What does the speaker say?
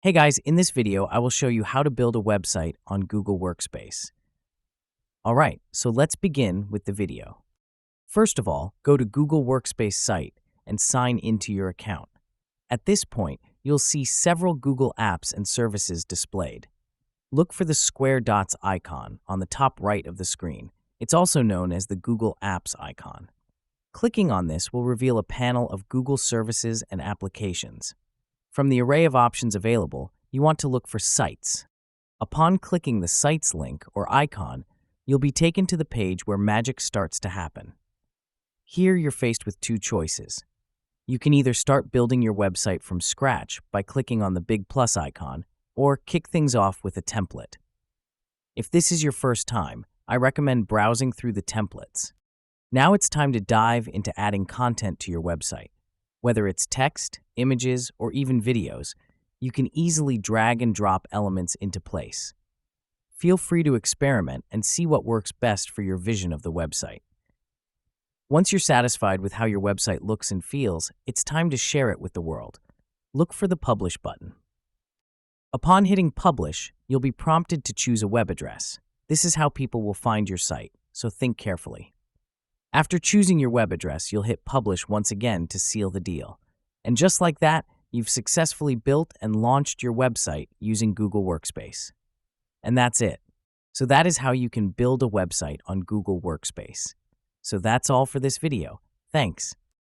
Hey guys, in this video, I will show you how to build a website on Google Workspace. Alright, so let's begin with the video. First of all, go to Google Workspace site and sign into your account. At this point, you'll see several Google apps and services displayed. Look for the square dots icon on the top right of the screen. It's also known as the Google Apps icon. Clicking on this will reveal a panel of Google services and applications. From the array of options available, you want to look for Sites. Upon clicking the Sites link or icon, you'll be taken to the page where magic starts to happen. Here you're faced with two choices. You can either start building your website from scratch by clicking on the big plus icon, or kick things off with a template. If this is your first time, I recommend browsing through the templates. Now it's time to dive into adding content to your website. Whether it's text, images, or even videos, you can easily drag and drop elements into place. Feel free to experiment and see what works best for your vision of the website. Once you're satisfied with how your website looks and feels, it's time to share it with the world. Look for the Publish button. Upon hitting Publish, you'll be prompted to choose a web address. This is how people will find your site, so think carefully. After choosing your web address, you'll hit Publish once again to seal the deal. And just like that, you've successfully built and launched your website using Google Workspace. And that's it. So that is how you can build a website on Google Workspace. So that's all for this video. Thanks.